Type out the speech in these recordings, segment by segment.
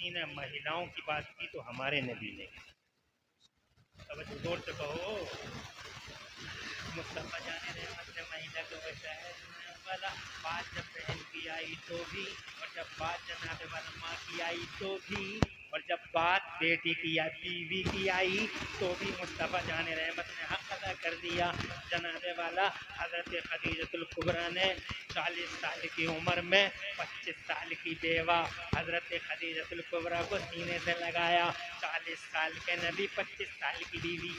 किसी ने महिलाओं की बात की तो हमारे नबी ने। अब जोर से कहो, मुस्तफ़ा जाने रहमत ने महिला को बचाया वाला बात जब बहन की आई तो भी, और जब बात जनाबे वाला माँ की आई तो भी, और जब बात बेटी की या बीवी की आई तो भी मुस्तफ़ा जाने रहमत ने हक अदा कर दिया। जनाबे वाला हज़रत खदीजतुल कुबरा ने 40 साल की उम्र में 25 साल की बेवा हज़रत खदीजतुल कुबरा को सीने से लगाया। 40 साल के नबी, 25 साल की बीवी।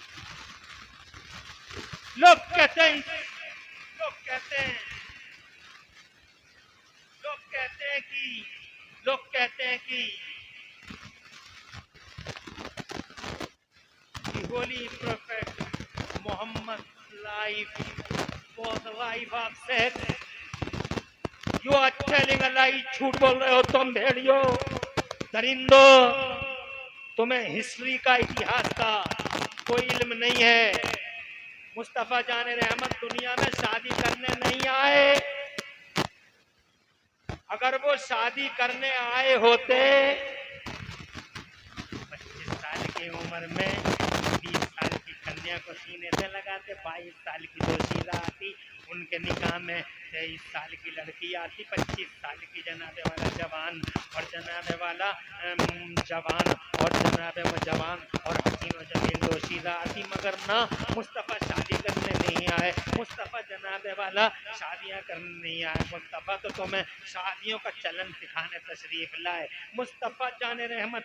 लोग कहते हैं लोग कहते हैं कि holy prophet Muhammad life was the wife of Seth. You are telling a lie. झूठ बोल रहे हो तुम भेड़ियो, दरिंदो। तुम्हें हिस्ट्री का, इतिहास का कोई इल्म नहीं है। मुस्तफ़ा जाने रहमत दुनिया में शादी करने नहीं आए। अगर वो शादी करने आए होते 25 साल की उम्र में 20 साल की कन्या को सीने से लगाते, 22 साल की दोशीला आती, उनके निकाह में 23 साल की लड़की आती, 25 साल की जनाबे वाला जवान, और जनाबे वाला जवान और जनाबे जवान और हसीन और जमील दोशीला आती। मगर ना, मुस्तफ़ा शादी करने नहीं आए। मुस्तफ़ा जनाबे वाला शादियां करने नहीं आए। मुस्तफ़ा तो तुम्हें शादियों का चलन सिखाने तशरीफ लाए। मुस्तफ़ा जाने रहमत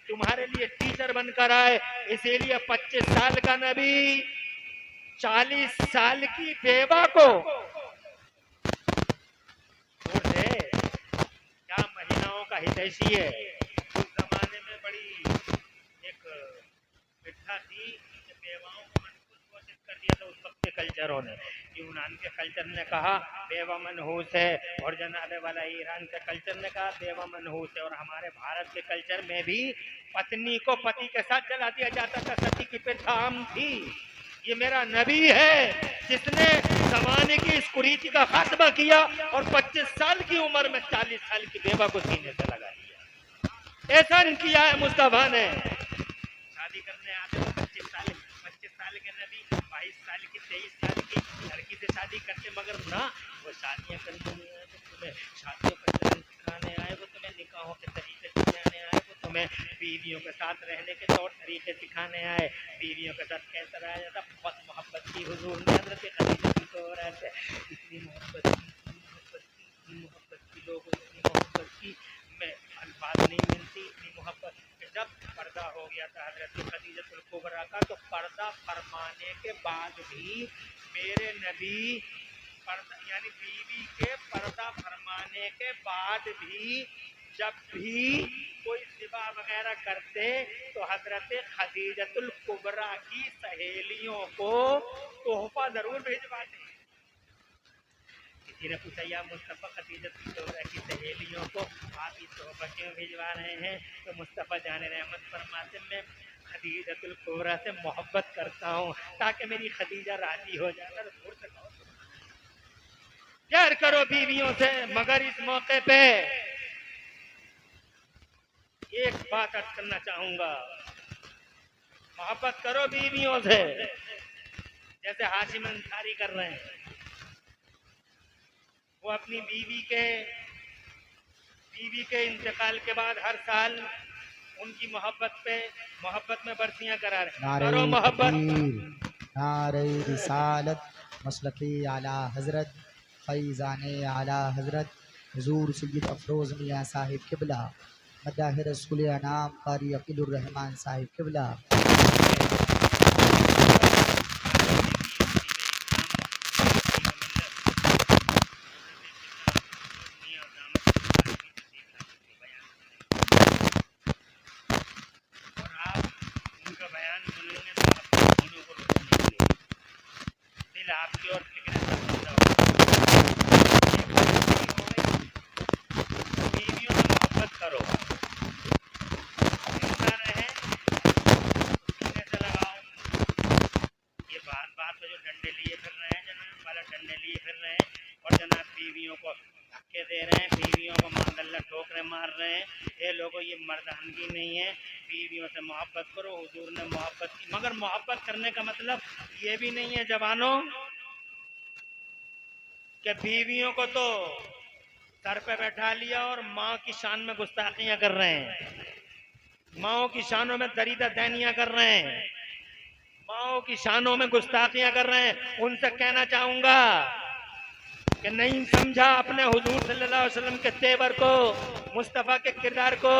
तुम्हारे लिए टीचर बनकर आए। इसीलिए 25 साल का नबी 40 साल की बेवा को छोड़ दे। क्या महिलाओं का हितैषी है। उस जमाने में बड़ी एक प्रथा थी कि बेवाओं को मनहूस घोषित कर दिया था उस वक्त के कल्चरों ने। यूनान के कल्चर ने कहा बेवा मनहूस है, और जनाबे वाला ईरान के कल्चर ने कहा बेवा मनहूस है, और हमारे भारत के कल्चर में भी पत्नी को पति के साथ जला दिया जाता था। सती की प्रथा आम थी। ये मेरा नबी है जिसने जमाने की इस कुरीति का खात्मा किया और 25 साल की उम्र में 40 साल की बेवा को सीने से लगा दिया। ऐसा किया है मुस्तफा ने। शादी करने आते तो 25 साल के नबी 22 साल की 23 साल की लड़की से शादी करते, मगर ना, वो शादियां करने नहीं आए, वो तुम्हें शादियों का चलन सिखाने आए, वो तुम्हें निकाहों के तरीके सिखाने आए, वो तुम्हें बीवियों के साथ रहने के तौर तरीके सिखाने आए। बीवियों के साथ कैसा रहा जाता, बहुत मोहब्बत की हुजूर ने हज़रत खदीजा की तो रहते, इतनी मोहब्बत की लोगों ने, इतनी मोहब्बत की, मैं अल्फाज नहीं मिलती, इतनी मोहब्बत। जब पर्दा हो गया था हज़रत खदीजतुल कुबरा का, तो पर्दा फरमाने के बाद भी मेरे नबी पर्दा यानी बीवी के पर्दा फरमाने के बाद भी जब भी कोई सिवा वगैरह करते तो हज़रत खदीजतुल कुबरा की सहेलियों को तोहफा जरूर भिजवाते। किसी ने पूछा या मुस्तफ़ा खदीजतुल कुबरा की सहेलियों को आप इस तोहफा क्यों भिजवा रहे हैं? तो मुस्तफ़ा जाने रहमत फरमाते मैं खदीजतुल कुबरा से मोहब्बत करता हूँ ताकि मेरी खदीजा राजी हो जाए। प्यार करो बीवियों से, मगर इस मौके पे एक बात अर्ज करना चाहूंगा, मोहब्बत करो बीवियों से जैसे हाशिम अंसारी कर रहे हैं। वो अपनी बीवी के इंतकाल के बाद हर साल उनकी मोहब्बत में बरसियां करा रहे हैं। करो मोहब्बत। नारे रिसालत मसलकी आला हजरत फैज़ाने आला हजरत हुजूर सैयद अफरोज मियां साहिब किबला मदाह रसूल अनाम कारी अकीलुर रहमान साहिब किबला। आपकी और बीवियों से मोहब्बत करो, जिंदा रहे सीने से लगा हैं, बीवियों को माशाल्लाह ठोकरे मार रहे हैं। ये लोगों ये मर्दानगी नहीं है, बीवियों से मोहब्बत करो। हुजूर ने मोहब्बत की, मगर मोहब्बत करने का मतलब ये भी नहीं है जवानों कि बीवियों को तो सर पे बैठा लिया और माँ की शान में गुस्ताखियां कर रहे हैं, माओ की शानों में दरीदा दैनियां कर रहे हैं, माओ की शानों में गुस्ताखियां कर रहे हैं। उनसे कहना चाहूंगा कि नहीं समझा अपने हुजूर सल्लल्लाहु अलैहि वसल्लम के तेवर को, मुस्तफ़ा के किरदार को।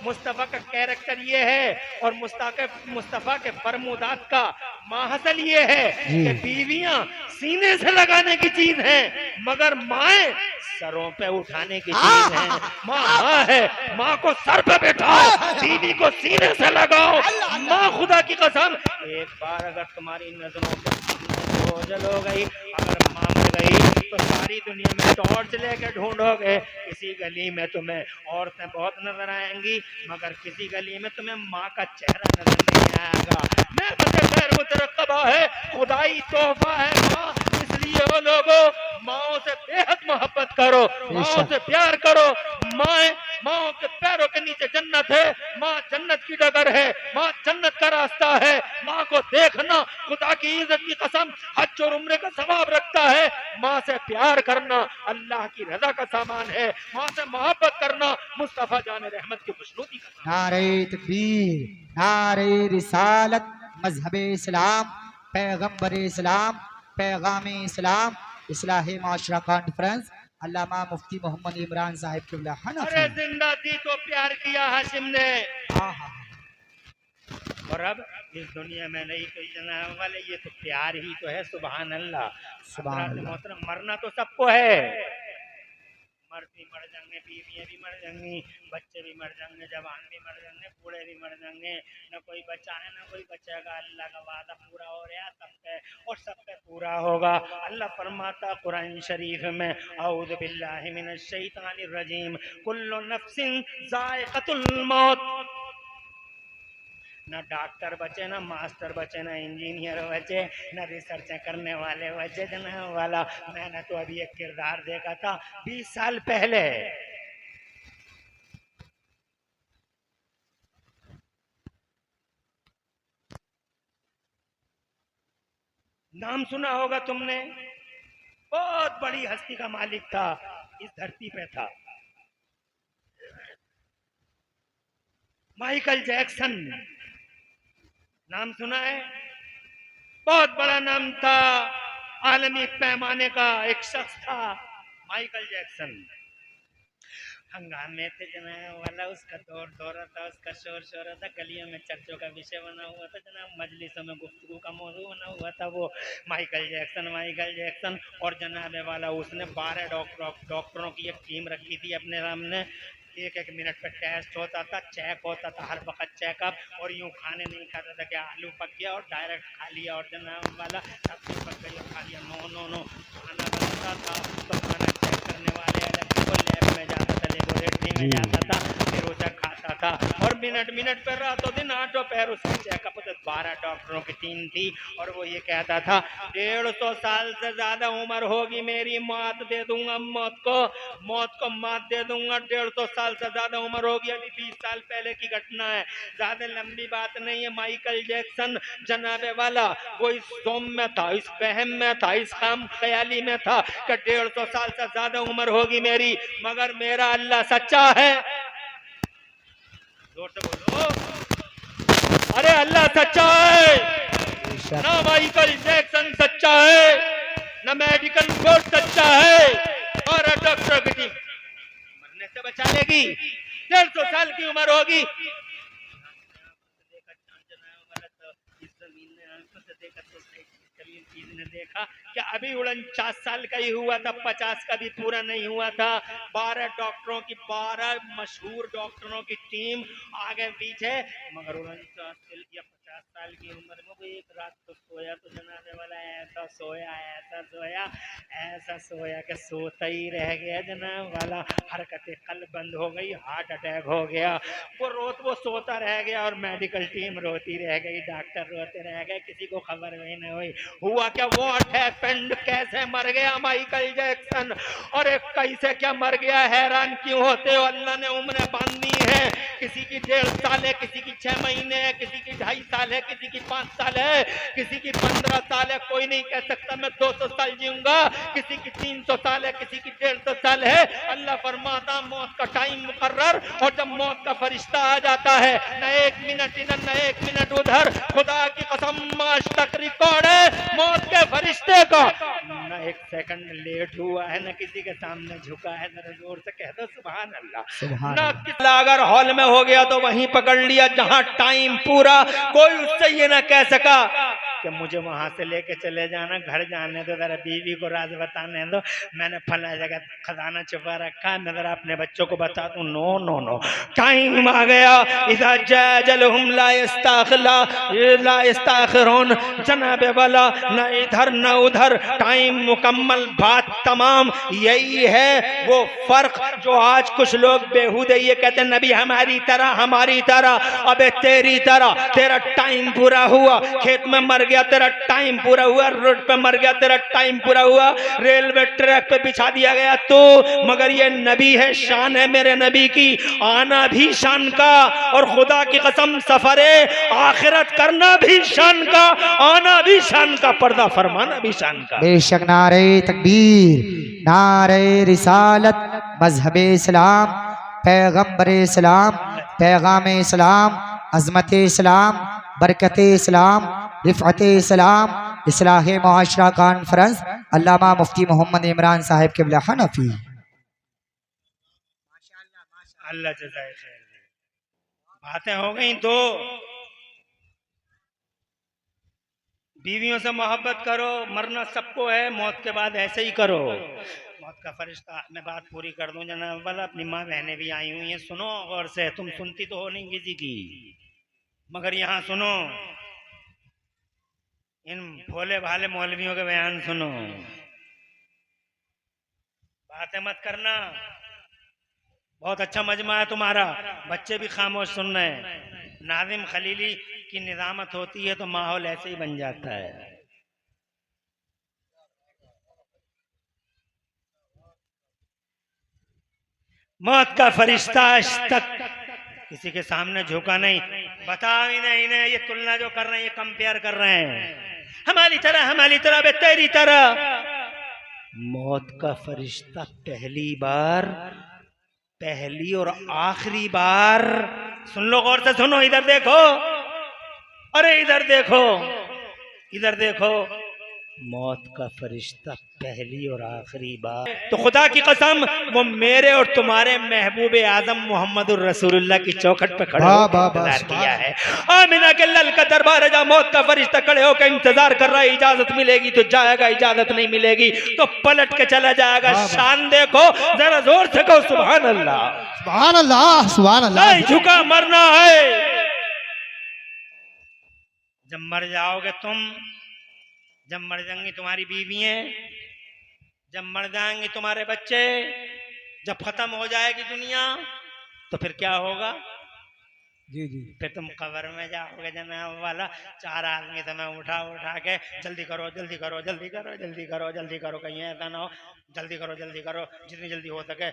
मुस्तफ़ा का कैरेक्टर ये है और मुस्तफ़ा के फरमूदात का माहसल ये है कि बीवियां सीने से लगाने की चीज है, मगर माए सरों पे उठाने की चीज है। माँ है, माँ को सर पे बैठाओ, बीवी को सीने से लगाओ। माँ खुदा की कसम, एक बार अगर तुम्हारी नजरों पे ओझल हो गई, अगर माँ मर गई तो सारी दुनिया में टॉर्च लेके ढूंढोगे, किसी गली में तुम्हें औरतें बहुत नजर आएंगी, मगर किसी गली में तुम्हें माँ का चेहरा नजर नहीं आएगा। नेमत खैर मुतरक्कबा है, खुदाई तोहफा है माँ। इसलिए वो लोगों, माओ से बेहद मोहब्बत करो, माओ से प्यार करो। माओ के पैरों के नीचे जन्नत है, माँ जन्नत की डगर है, माँ जन्नत का रास्ता है। माँ को देखना खुदा की इज्जत की कसम हज और उम्रे का सवाब रखता है। माँ से प्यार करना अल्लाह की रजा का सामान है। माँ से मोहब्बत करना मुस्तफा जान रहमत की खुशनुदी का सामान। नारे तकबीर, नारे रिसालत, मजहब इस्लाम, पैगम्बर इस्लाम, पैगाम इस्लाम, इस्लाही माशरा कॉन्फ्रेंस, अल्लामा मुफ्ती मोहम्मद इमरान साहिब किबला अरे हनफी। जिंदा थी तो प्यार किया हाशिम ने, आहा, और अब इस दुनिया में नहीं कोई जना वाले, ये तो प्यार ही तो है। सुभान अल्लाह। सुभान हजरात अल्लाह। मोहतरम, मरना तो सबको है, मर्द भी मर जाएंगे, बीवियां भी मर जाएंगी, बच्चे भी मर जाएंगे, जवान भी मर जाएंगे, बूढ़े भी मर जाएंगे। न कोई बच्चा है न कोई बचेगा। अल्लाह का वादा पूरा हो रहा सब पे, और सब पे पूरा होगा। अल्लाह फरमाता कुरान शरीफ में, औज़ु बिल्लाहि मिनश शैतानिर रजीम, कुल्लु नफ्सिन ज़ाइक़तुल मौत। ना डॉक्टर बचे, ना मास्टर बचे, ना इंजीनियर बचे, ना रिसर्च करने वाले बचे। जनाब वाला, मैंने तो अभी एक किरदार देखा था 20 साल पहले, नाम सुना होगा तुमने, बहुत बड़ी हस्ती का मालिक था, इस धरती पे था, माइकल जैक्सन। नाम सुना है? बहुत बड़ा नाम था, आलमी पैमाने का एक शख्स था माइकल जैक्सन। हंगामे थे जनाब वाला, उसका दौर दौरा था, उसका शोर शोर था, गलियों में चर्चों का विषय बना हुआ था जनाब, मजलिसों में गुफ्तगू का मौजू बना हुआ था वो माइकल जैक्सन, माइकल जैक्सन। और जनाब वाला उसने 12 डॉक्टरों की एक टीम रखी थी अपने सामने। एक एक मिनट पे टेस्ट होता था, चेक होता था, हर वक्त चेकअप। और यूं खाने नहीं खाता था कि आलू पक गया और डायरेक्ट खा लिया, और जनाब वाला सब्जी पक गई और खा लिया। नो नो नो, खाना बनता था तो खाना चेक करने वाले अलग से, वो लैब में जाता था, लेबोरेटरी में जाता था, फिर उसे खाता था। और मिनट मिनट पर रातों दिन आठों पैर उसका चेकअप होता। 12 डॉक्टरों की टीम थी और वो ये कहता था 150 साल से ज्यादा उम्र होगी मेरी, मात दे दूंगा मौत को मात दे दूंगा। 150 साल से ज्यादा उम्र होगी, अभी 20 साल पहले की घटना है, ज्यादा लंबी बात नहीं है। माइकल जैक्सन जनाबे वाला वो इस सोम में था, इस वहम में था, इस खाम ख्याली में था कि 150 साल से ज्यादा उम्र होगी मेरी, मगर मेरा अल्लाह सच्चा है। जोर से बोलो, अरे अल्लाह सच्चा है। बेशक, ना माइकल जैक्सन सच्चा है, ना मेडिकल रिपोर्ट सच्चा है, और डॉक्टर की टीम मरने से बचा लेगी। 150 साल की उम्र होगी। ने देखा कि अभी 49 साल का ही हुआ था, 50 का भी पूरा नहीं हुआ था। 12 डॉक्टरों की, 12 मशहूर डॉक्टरों की टीम आगे पीछे, मगर 49 या 50 50 साल की उम्र में वो एक रात तो सोया तो जनाने वाला ऐसा सोया ऐसा सोया कि सोता ही रह गया जनाब वाला। हरकतें कल बंद हो गई, हार्ट अटैक हो गया। वो सोता रह गया और मेडिकल टीम रोती रह गई, डॉक्टर रोते रह गए, किसी को खबर नहीं न हुई। हुआ क्या, व्हाट हैपेंड, कैसे मर गया माइकल जैक्सन, और एक कैसे क्या मर गया, हैरान क्यों होते हो? अल्लाह ने उम्र बांधनी है, किसी की 1.5 साल है, किसी की 6 महीने है, किसी की 2.5 साल है, किसी की 5 साल है, किसी की 15 साल है। कोई नहीं कह सकता मैं 200 साल जीऊंगा, किसी की 300 साल है, किसी की 150 साल है। अल्लाह फरमाता मौत का टाइम मुकर्रर, और जब मौत का फरिश्ता आ जाता है, न 1 मिनट इधर न 1 मिनट उधर। खुदा की कसम आज तक रिकॉर्ड है मौत के फरिश्ते का, न 1 सेकंड लेट हुआ है, न किसी के सामने झुका है। जरा जोर से कह दो सुभान अल्लाह। सुभान न अल्लाह। किसी अगर हॉल में हो गया तो वहीं पकड़ लिया जहां टाइम पूरा, कोई उससे ये ना कह सका कि मुझे वहां से लेके चले जाना, घर जाने दो, जरा बीवी को राज बताने दो, मैंने फला जगह खजाना छुपा रखा है, मैं जरा अपने बच्चों को बता दूं। नो नो नो, टाइम आ गया। इज़ा जाजलहुम ला यस्ताखिरून, जनाबे वाला न इधर न उधर, टाइम मुकम्मल, बात तमाम। यही है वो फर्क जो आज कुछ लोग बेहुदे ये कहते हैं नबी हमारी तरह। अबे तेरी तरह, तेरा टाइम पूरा हुआ, खेत में मर गया तेरा टाइम पूरा हुआ, रोड पे मर गया तेरा टाइम पूरा हुआ, रेलवे ट्रैक पे बिछा दिया गया तो, मगर ये नबी है, शान है मेरे नबी की, आना भी शान का, और खुदा की कसम सफरे आखिरत करना भी शान का, आना भी शान का, पर्दा फरमाना भी शान का। बेशक नारे तकबीर, नारे रिसालत, मजहब इस्लाम, पैगम्बर इस्लाम, पैगाम इस्लाम, अजमत इस्लाम, बरकत इस्लाम, रिफ़अत इस्लाम, इस्लाह मुआशरा कॉन्फ्रेंस, अल्लामा मुफ्ती मोहम्मद इमरान साहिब क़िबला हनफी। अल्लाह जज़ाए खैर दे। बातें हो गई दो, बीवियों से मोहब्बत करो, मरना सबको है, मौत के बाद ऐसे ही करो। मौत का फरिश्ता, मैं बात पूरी कर दूं जनाब वाला, अपनी माँ बहनें भी आई हुई हैं, सुनो गौर से, तुम सुनती तो हो नहीं किसी की, मगर यहाँ सुनो, इन भोले भाले मौलवियों के बयान सुनो, बातें मत करना। बहुत अच्छा मजमा है तुम्हारा, बच्चे भी खामोश सुन रहे हैं। नाजिम खलीली की निजामत होती है तो माहौल ऐसे ही बन जाता है। मौत का फरिश्ता आज तक किसी के सामने झुका नहीं, बताओ इन्हें ये तुलना जो कर रहे हैं, ये कंपेयर कर रहे हैं, हमारी तरह बे तेरी तरह। मौत का फरिश्ता पहली और आखिरी बार, सुन लो गौर से सुनो, इधर देखो, अरे इधर देखो, मौत का फरिश्ता पहली और आखिरी बार। तो खुदा की कसम वो मेरे और तुम्हारे महबूब आजम मोहम्मदुर रसूलुल्लाह की चौखट पे खड़े होकर इंतजार किया है। आमिना के लल का दरबार है, जहाँ मौत का फरिश्ता खड़े होकर इंतजार कर रहा है, इजाजत मिलेगी तो जाएगा, इजाजत नहीं मिलेगी तो पलट के चला जाएगा। शान देखो, जरा जोर से कहो सुभान अल्लाह, सुभान अल्लाह, सुभान अल्लाह। नहीं झुका मरना है। जब मर जाओगे तुम, जब मर जाएंगी तुम्हारी बीवियां, जब मर जाएंगे तुम्हारे बच्चे, जब खत्म हो जाएगी दुनिया, तो फिर क्या होगा? जी जी, फिर तुम कब्र में जाओगे जनाब वाला, 4 आदमी तुम्हें उठा के जल्दी करो, कहीं ऐसा ना हो, जल्दी करो, जितनी जल्दी हो सके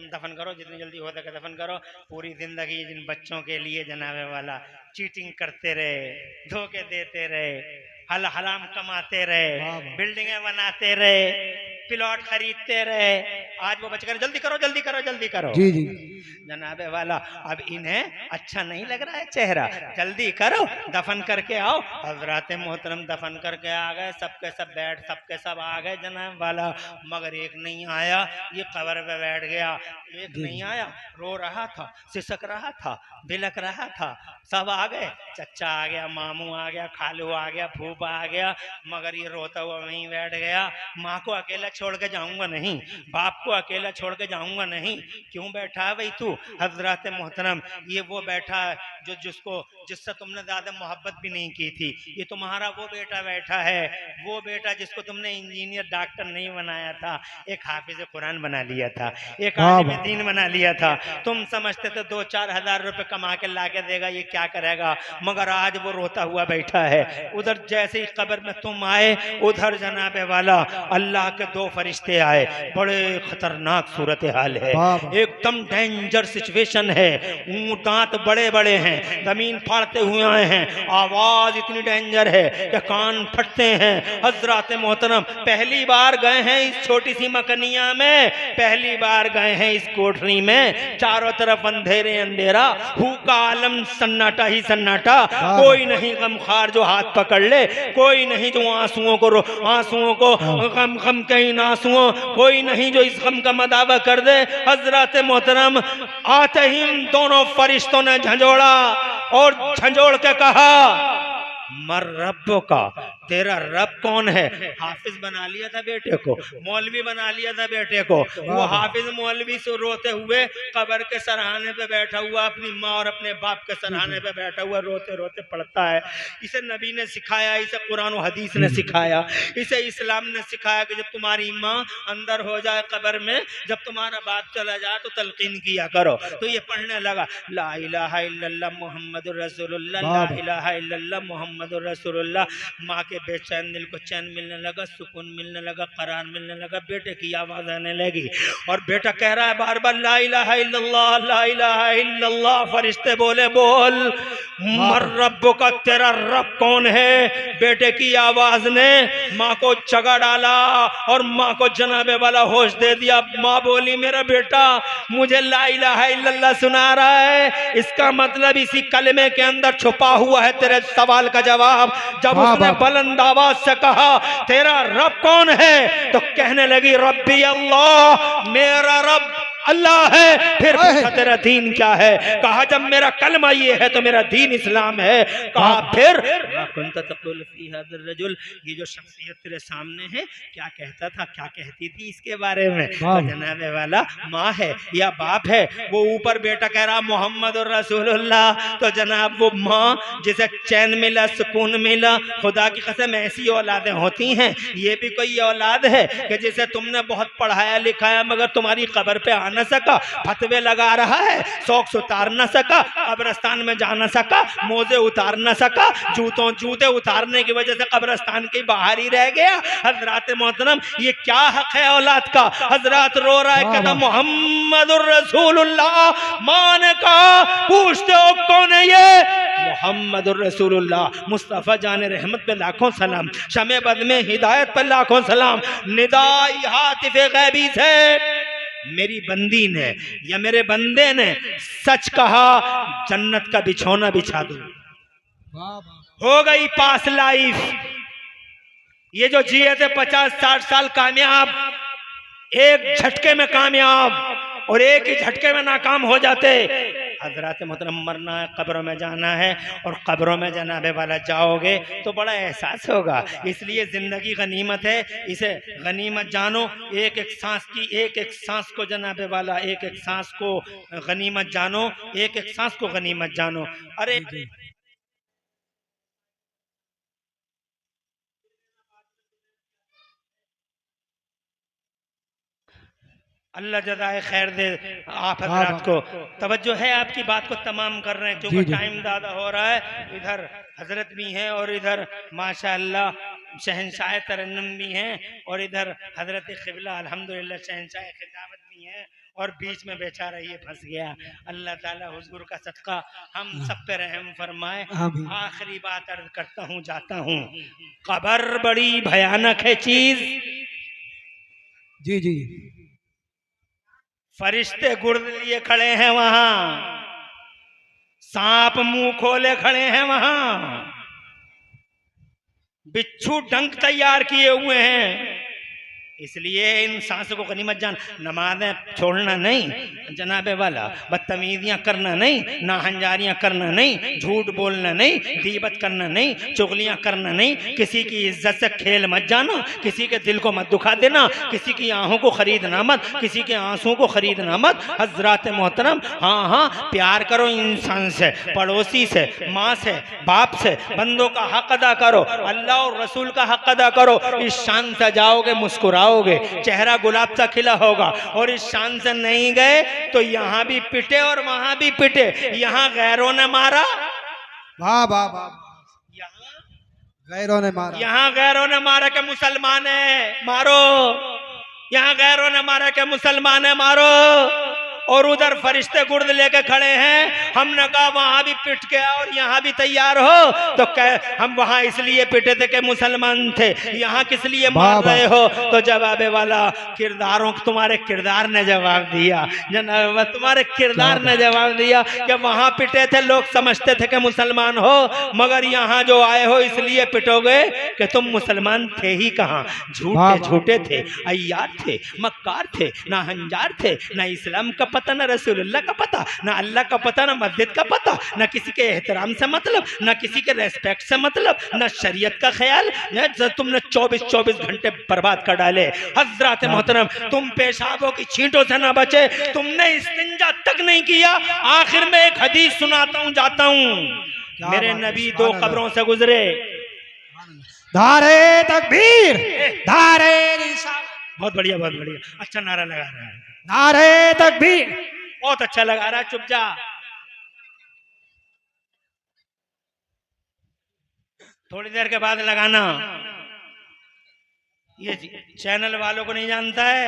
दफन करो, जितनी जल्दी हो सके दफन करो। पूरी जिंदगी जिन बच्चों के लिए जनाबे वाला चीटिंग करते रहे, धोखे देते रहे, हलाम कमाते रहे, बिल्डिंगें बनाते रहे, प्लॉट खरीदते रहे, आज वो बच्चे जल्दी करो जी जी, जनाबे वाला। अब इन्हें अच्छा नहीं लग रहा है चेहरा, जल्दी करो, दफन करके आओ। हजरत मोहतरम दफन करके आ गए, सबके सब बैठ, सबके सब आ गए जनाब वाला, मगर एक नहीं आया, ये कब्र पे बैठ गया। एक नहीं आया, रो रहा था, सिसक रहा था, बिलक रहा था, सब आ गए, चचा आ गया, मामू आ गया, खालू आ गया, फूफा आ गया, मगर ये रोता हुआ वहीं बैठ गया। माँ को अकेला छोड़ के जाऊंगा नहीं, बाप को अकेला छोड़ के जाऊंगा नहीं। क्यों बैठा है भाई तू? हजरत मोहतरम, ये वो बैठा है जिससे तुमने ज्यादा मोहब्बत भी नहीं की थी। ये तुम्हारा वो बेटा बैठा है, वो बेटा जिसको तुमने इंजीनियर डॉक्टर नहीं बनाया था, एक हाफिज कुरान बना लिया था, एक आलिम दीन बना लिया था। तुम समझते थे 2-4 हजार रुपए कमा के ला के देगा, ये क्या करेगा, मगर आज वो रोता हुआ बैठा है। उधर जैसे ही कब्र में तुम आए, उधर जनाबे वाला अल्लाह के 2 फरिश्ते आए। बड़े खतरनाक सूरत हाल है, एकदम डेंजर सिचुएशन है। दांत बड़े बड़े हैं, जमीन फाड़ते हुए आए हैं, आवाज इतनी डेंजर है कि कान फटते हैं। हजरत मोहतरम पहली बार गए हैं इस छोटी सी मकनिया में, पहली बार गए हैं इस कोठरी में। चारों तरफ अंधेरे अंधेरा, हु का आलम सन्नाटा ही सन्नाटा। कोई नहीं गमखार जो हाथ पकड़ ले, कोई नहीं जो आंसुओं को गम के इन आंसुओं, कोई नहीं जो इस गम का मदावा कर दे। हजरत मोहतरम आते ही इन दोनों फरिश्तों ने झंझोड़ा और झंझोड़ के कहा, मर रब्बो का, तेरा रब कौन है। हाफिज बना लिया था बेटे को, मौलवी बना लिया था बेटे को। वो हाफिज मौलवी से रोते हुए कब्र के सरहाने पे बैठा हुआ, अपनी माँ और अपने बाप के सरहाने पे बैठा हुआ रोते रोते पढ़ता है। इसे नबी ने सिखाया, इसे कुरान और हदीस ने सिखाया, इसे इस्लाम ने सिखाया कि जब तुम्हारी माँ अंदर हो जाए कब्र में, जब तुम्हारा बाप चला जाए तो तलकीन किया करो। तो ये पढ़ने लगा, ला इलाहा इल्लल्लाह मुहम्मदुर रसूलुल्लाह, ला इलाहा इल्लल्लाह मुहम्मदुर रसूलुल्लाह। माँ के बेचैन दिल को चैन मिलने लगा, सुकून मिलने लगा, करार मिलने लगा। बेटे की आवाज आने लगी और बेटा कह रहा है बार बार, ला इलाहा इल्लल्लाह, ला इलाहा इल्लल्लाह। फरिश्ते बोले, बोल मर रब्बो का, तेरा रब कौन है। बेटे की आवाज ने माँ को जगा डाला और माँ को जनाबे वाला होश दे दिया। माँ बोली, मेरा बेटा मुझे ला इलाहा इल्लल्लाह सुना रहा है, इसका मतलब इसी कलमे के अंदर छुपा हुआ है तेरे सवाल का जवाब। जब उसने बुलंद आवाज से कहा, तेरा रब कौन है, तो कहने लगी, रब्बी अल्लाह, मेरा रब अल्लाह है। फिर पूछा, तेरा दीन क्या है। कहा, जब मेरा कलमा ये है तो मेरा दीन इस्लाम है। कहा, फिर ये जो शख्सियत तेरे सामने है क्या कहता था, क्या कहती थी इसके बारे में। तो जनाबे वाला माँ है या बाप है। वो ऊपर बेटा कह रहा मोहम्मद और रसूलुल्लाह। तो जनाब वो माँ जिसे चैन मिला, सुकून मिला, खुदा की कसम ऐसी औलादें होती हैं। ये भी कोई औलाद है कि जिसे तुमने बहुत पढ़ाया लिखाया मगर तुम्हारी कब्र पे आ न सका, फतवे लगा रहा है, सॉक्स उतार न सका, कब्रिस्तान में जा न सका, मोजे उतार न सका, जूते उतारने की वजह से कब्रिस्तान के बाहर ही रह गया। हजरत मोहतरम, ये क्या हक है औलाद का। हजरत रो रहा है, कहता मोहम्मदुर रसूलुल्लाह। मां ने कहा, पूछते हो कौन है ये। मोहम्मदुर रसूलुल्लाह, मुस्तफा जाने रहमत पे लाखों सलाम, शमे बद में हिदायत पे लाखों सलाम। निदाई हातिफे गैबी से मेरी बंदी ने या मेरे बंदे ने सच कहा, जन्नत का बिछौना बिछा दूं। हो गई पास लाइफ। ये जो जिए थे 50-60 साल कामयाब, एक झटके में कामयाब और एक ही झटके में नाकाम हो जाते। हजरत मोहतरम, मरना है, कब्रों में जाना है, और कब्रों में जनाबे वाला जाओगे तो बड़ा एहसास होगा। इसलिए जिंदगी गनीमत है, इसे गनीमत जानो। एक एक सांस की, एक एक सांस को जनाबे वाला, एक एक सांस को गनीमत जानो, एक एक सांस को गनीमत जानो। अरे अल्लाह जज़ाए खैर दे आप हजरात को। तवज्जो है आपकी बात को तमाम कर रहे हैं क्योंकि टाइम ज़्यादा हो रहा है। इधर हजरत भी हैं और इधर माशाअल्लाह शहनशाह तरन्नुम भी हैं और इधर हजरत क़िबला अल्हम्दुलिल्लाह शहनशाह खिजावत भी हैं और बीच में बेचारा ये फंस गया। अल्लाह ताला हुजूर का सदका हम सब पे रहम फरमाए। आखिरी बात अर्ज करता हूँ, जाता हूँ। कब्र बड़ी भयानक है चीज। जी जी, फरिश्ते गुर्द लिए खड़े हैं वहां, सांप मुंह खोले खड़े हैं वहां, बिच्छू डंक तैयार किए हुए हैं। इसलिए इन सांसों को गनीमत जान। नमाजें छोड़ना नहीं, जनाबे वाला बदतमीजियां करना नहीं, नाहंजारियां करना नहीं, झूठ बोलना नहीं, गीबत करना नहीं, चुगलियां करना नहीं, किसी की इज्जत से खेल मत जाना, किसी के दिल को मत दुखा देना, किसी की आंखों को खरीदना मत, किसी के आंसुओं को खरीदना मत। हजरात मोहतरम, हाँ हाँ प्यार करो इंसान से, पड़ोसी से, माँ से, बाप से, बंदों का हक अदा करो, अल्लाह और रसूल का हक अदा करो। इस शान से जाओगे, मुस्कुराओगे, चेहरा गुलाब सा खिला होगा। और इस शान से नहीं गए तो यहाँ भी पिटे और वहां भी पिटे। यहाँ गैरों ने मारा, वाह वाह वाह, गैरों ने मारा, यहाँ गैरों ने मारा के मुसलमान है मारो, यहाँ गैरों ने मारा के मुसलमान है मारो। और उधर फरिश्ते गुर्द लेके खड़े हैं। हमने कहा वहां भी पिट के और यहाँ भी तैयार हो, तो हम वहां इसलिए पिटे थे कि मुसलमान थे, यहाँ किस लिए मार रहे हो? तो जवाबे वाला किरदारों, तुम्हारे किरदार ने जवाब दिया जनाब, तुम्हारे किरदार ने जवाब दिया कि वहां पिटे थे, लोग समझते थे कि मुसलमान हो, मगर यहाँ जो आए हो इसलिए पिटोगे कि तुम मुसलमान थे ही कहाँ, झूठे झूठे थे, अय्यार थे, मक्कार थे, ना हंजार थे, ना इस्लाम का पता, ना रसूलुल्लाह का पता, ना अल्लाह का पता, ना मस्जिद का पता, ना किसी के एहतराम से मतलब, ना किसी के रेस्पेक्ट से मतलब, ना शरीयत का ख्याल। तुमने 24 घंटे बर्बाद कर डाले। हजरात मोहतरम, तुम पेशाबों की छींटों से ना बचे, तुमने इस्तिंजा तक नहीं किया। आखिर में एक हदीस सुनाता हूँ, जाता हूँ। मेरे नबी 2 कब्रों से गुजरे। धारे तकबीर, धारे रिसालत। बहुत बढ़िया, बहुत बढ़िया, अच्छा नारा लगा रहा है। नारे तकबीर, बहुत अच्छा लगा रहा है। चुप जा, थोड़ी देर के बाद लगाना। ये चैनल वालों को नहीं जानता है,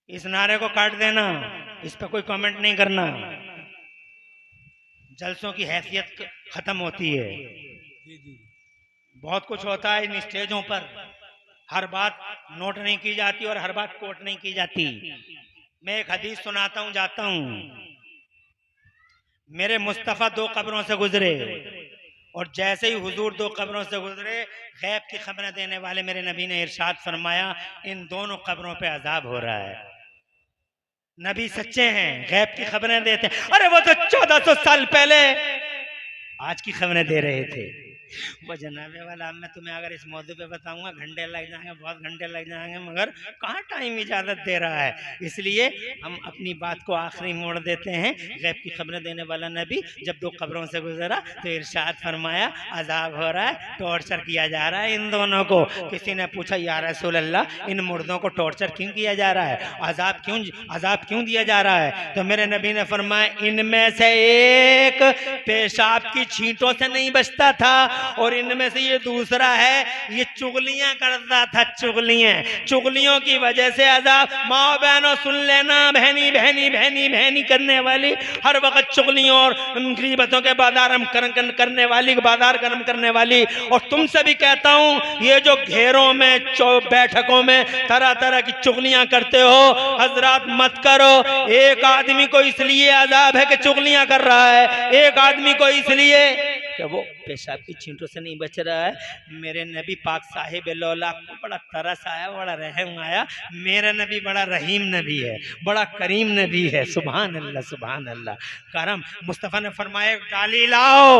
इस नारे को काट देना, इस पर कोई कमेंट नहीं करना। जलसों की हैसियत खत्म होती है। बहुत कुछ होता है इन स्टेजों पर, हर बात नोट नहीं की जाती और हर बात कोट नहीं की जाती। मैं एक हदीस सुनाता हूं, जाता हूं। मेरे मुस्तफ़ा 2 कब्रों से गुजरे और जैसे ही हुजूर 2 कब्रों से गुजरे, गैब की खबरें देने वाले मेरे नबी ने इरशाद फरमाया, इन दोनों कब्रों पे अजाब हो रहा है। नबी सच्चे हैं, गैब की खबरें देते हैं। अरे वो तो 1400 साल पहले आज की खबरें दे रहे थे। वो जनाबे वाला, मैं तुम्हें अगर इस मौजू पे बताऊंगा घंटे लग जाएंगे, बहुत घंटे लग जाएंगे, मगर कहाँ टाइम इजाजत दे रहा है। इसलिए हम अपनी बात को आखिरी मोड़ देते हैं। गैब की खबरें देने वाला नबी जब 2 कब्रों से गुजरा तो इरशाद फरमाया, अजाब हो रहा है, टॉर्चर किया जा रहा है इन दोनों को। किसी ने पूछा, या रसूल अल्लाह, इन मुर्दों को टॉर्चर क्यों किया जा रहा है, अजाब क्यों दिया जा रहा है? तो मेरे नबी ने फरमाया, इनमें से एक पेशाब की छींटों से नहीं बचता था और इनमें से ये दूसरा है, ये चुगलियां करता था, चुगलियों की वजह से अजाब। माँ बहनों सुन लेना, बहनी करने वाली, हर वक्त चुगलियों और गीबतों के बाजार करने वाली, बाजार गर्म करने वाली। और तुमसे भी कहता हूँ, ये जो घेरों में, बैठकों में तरह तरह की चुगलियां करते हो, हजरात मत करो। एक आदमी को इसलिए अजाब है कि चुगलियां कर रहा है, एक आदमी को इसलिए कि वो पेशाब की छींटों से नहीं बच रहा है। मेरे नबी पाक साहिब लौला को बड़ा तरस आया, बड़ा रहम आया। मेरा नबी बड़ा रहीम नबी है, बड़ा करीम नबी है। सुभान अल्लाह, सुभान अल्लाह। करम मुस्तफ़ा ने फरमाया, डाली लाओ,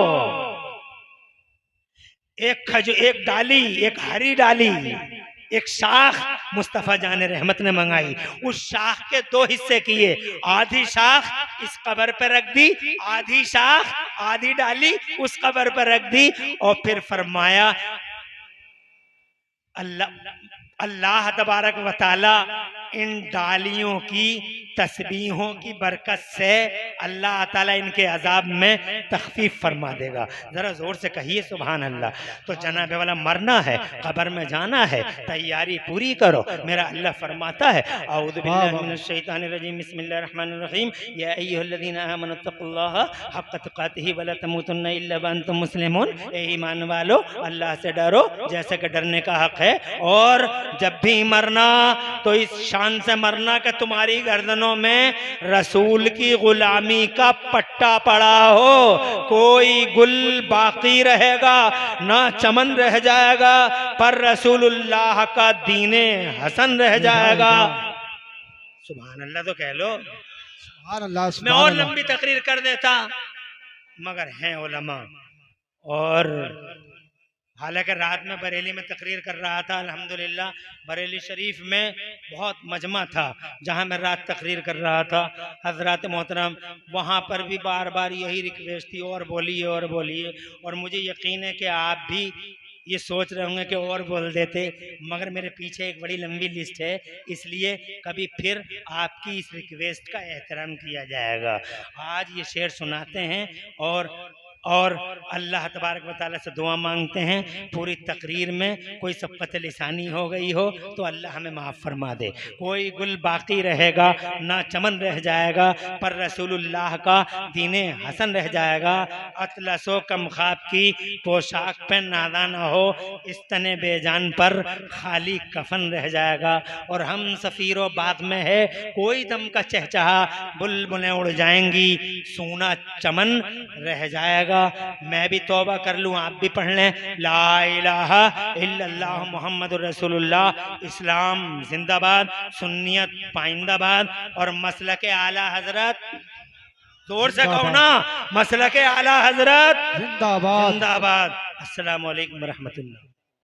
एक डाली, एक हरी डाली, एक शाख मुस्तफ़ा जाने रहमत ने मंगाई। उस शाख के 2 हिस्से किए, आधी शाख इस कब्र पर रख दी, आधी शाख, आधी डाली उस कब्र पर रख दी। और फिर फरमाया, अल्लाह तबारक व तआला इन डालियों की तस्बीहों की बरकत से अल्लाह ताला इनके अजाब में तखफीफ फरमा देगा। ज़रा ज़ोर से कहिए सुभान अल्लाह। तो जनाब वाला मरना है, कब्र में जाना है, तैयारी पूरी करो। मेरा अल्लाह फरमाता है, औज़ु बिल्लाहि मिनश शैतानिर रजीम, बिस्मिल्लाहिर रहमानिर रहीम, या अय्युहल्लज़ीना आमनु तक़ुल्लाहा हक़्क़ तुक़ातिही व ला तमूतुन्ना इल्ला व अंतुम मुस्लिमून। ए ईमान वालो, अल्लाह से डरो जैसे कि डरने का हक है। और जब भी मरना तो इस शान से मरना कि तुम्हारी गर्दनों में रसूल की गुलामी का पट्टा पड़ा हो। कोई गुल बाकी रहेगा ना चमन रह जाएगा, पर रसूलुल्लाह का दीने हसन रह जाएगा। सुभान अल्लाह तो कह लो। सुभान अल्लाह मैं सुभान और अल्लाह। लंबी तकरीर कर देता, मगर हैं उलमा। और हालांकि रात में बरेली में तकरीर कर रहा था, अल्हम्दुलिल्लाह बरेली शरीफ में बहुत मजमा था जहां मैं रात तकरीर कर रहा था। हजरत मोहतरम वहां पर भी बार बार यही रिक्वेस्ट थी, और बोलिए और बोलिए। और मुझे यकीन है कि आप भी ये सोच रहे होंगे कि और बोल देते, मगर मेरे पीछे एक बड़ी लंबी लिस्ट है, इसलिए कभी फिर आपकी इस रिक्वेस्ट का एहतराम किया जाएगा। आज ये शेर सुनाते हैं और अल्लाह तबारक व तआला से दुआ मांगते हैं पूरी तकरीर में कोई सब्क़त लिसानी हो गई हो तो अल्लाह हमें माफ़ फरमा दे। कोई गुल बाकी रहेगा ना चमन रह जाएगा, पर रसूलुल्लाह का दीने हसन रह जाएगा। अतलसो कम ख्वाब की पोशाक पे नादा न हो, इस तने बेजान पर खाली कफन रह जाएगा। और हम सफ़ीरों बाग में है कोई दम का चहचहा, बुलबुलें उड़ जाएंगी सूना चमन रह जाएगा। मैं भी तौबा कर लूं, आप भी पढ़ लें, ला इलाहा इल्लल्लाह मुहम्मदुर रसूलुल्लाह। इस्लाम जिंदाबाद, सुन्नियत पाइंदाबाद, और मसलके आला हजरत, जोर से कहो ना, मसलके आला हजरत जिंदाबाद। जिंदाबाद। अस्सलामु अलैकुम रहमतुल्लाह।